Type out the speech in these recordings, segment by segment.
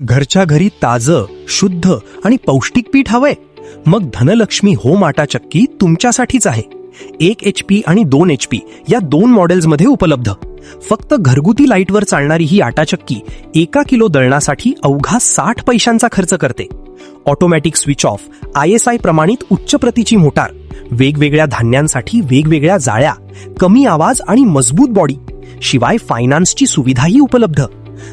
घरच्या घरी ताजं, शुद्ध आणि पौष्टिक पीठ हवंय? मग धनलक्ष्मी होम आटा चक्की तुमच्यासाठीच आहे. 1 HP आणि 2 HP या 2 मॉडेल्समध्ये उपलब्ध. फक्त घरगुती लाईटवर चालणारी ही आटा चक्की 1 किलो दळणासाठी अवघा 60 पैशांचा खर्च करते. ऑटोमॅटिक स्विच ऑफ, ISI प्रमाणित उच्च प्रतीची मोटार, वेगवेगळ्या धान्यांसाठी वेगवेगळ्या जाळ्या, कमी आवाज आणि मजबूत बॉडी, शिवाय फायनान्सची सुविधाही उपलब्ध.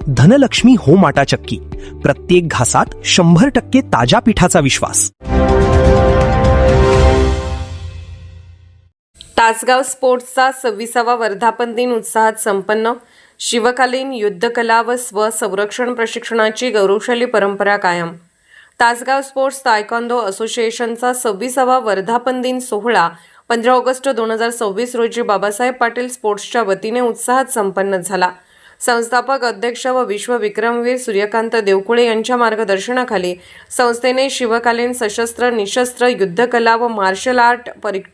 धनलक्ष्मी होम आटा चक्की, प्रत्येक घासात 100% ताज्या पिठाचा विश्वास. तासगाव स्पोर्ट्सचा 26वा वर्धापन दिन उत्साहात संपन्न. शिवकालीन युद्धकला व स्वसंरक्षण प्रशिक्षणाची गौरवशाली परंपरा कायम. तासगाव स्पोर्ट्स तायक्वांदो असोसिएशनचा 26वा वर्धापन दिन सोहळा 15 ऑगस्ट 2026 रोजी बाबासाहेब पाटील स्पोर्ट्सच्या वतीने उत्साहात संपन्न झाला. संस्थापक अध्यक्ष व विश्वविक्रमवीर सूर्यकांत देवकुळे यांच्या मार्गदर्शनाखाली संस्थेने शिवकालीन सशस्त्र, निशस्त्र, युद्धकला व मार्शल आर्ट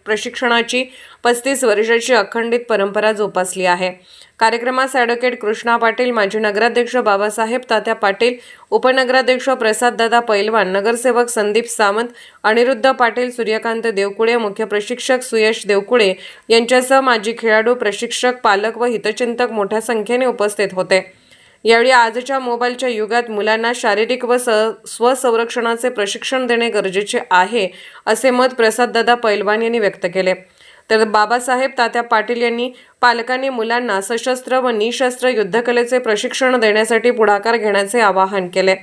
प्रशिक्षणाची 35 वर्षाची अखंडित परंपरा जोपासली आहे. कार्यक्रमास ॲडव्होकेट कृष्णा पाटील, माजी नगराध्यक्ष बाबासाहेब तात्या पाटील, उपनगराध्यक्ष प्रसाददादा पैलवान, नगरसेवक संदीप सावंत, अनिरुद्ध पाटील, सूर्यकांत देवकुळे, मुख्य प्रशिक्षक सुयश देवकुळे यांच्यासह माजी खेळाडू, प्रशिक्षक, पालक व हितचिंतक मोठ्या संख्येने उपस्थित होते. यावेळी आजच्या मोबाईलच्या युगात मुलांना शारीरिक व स्वसंरक्षणाचे प्रशिक्षण देणे गरजेचे आहे, असे मत प्रसाददादा पैलवान यांनी व्यक्त केले. तर बाबासाहेब तात्या पाटील यांनी पालकांनी मुलांना सशस्त्र व निशस्त्र युद्धकलेचे प्रशिक्षण देण्यासाठी पुढाकार घेण्याचे आवाहन केले.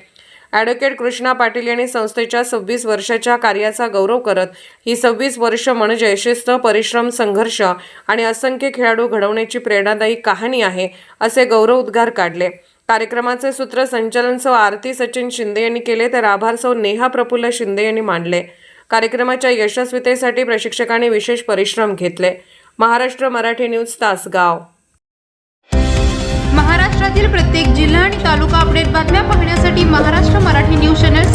ॲडव्होकेट कृष्णा पाटील यांनी संस्थेच्या 26 वर्षाच्या कार्याचा गौरव करत ही 26 वर्ष म्हणजे शिस्त, परिश्रम, संघर्ष आणि असंख्य खेळाडू घडवण्याची प्रेरणादायी कहाणी आहे, असे गौरव उद्गार काढले. कार्यक्रमाचे सूत्रसंचालन सौ आरती सचिन शिंदे यांनी केले, तर आभार सौ नेहा प्रफुल्ल शिंदे यांनी मांडले. कार्यक्रमाच्या यशस्वीतेसाठी प्रशिक्षकांनी विशेष परिश्रम घेतले. महाराष्ट्र मराठी न्यूज, तासगाव. महाराष्ट्रातील प्रत्येक जिल्हा आणि तालुका अपडेट बातम्या पाहण्यासाठी महाराष्ट्र मराठी न्यूज चॅनल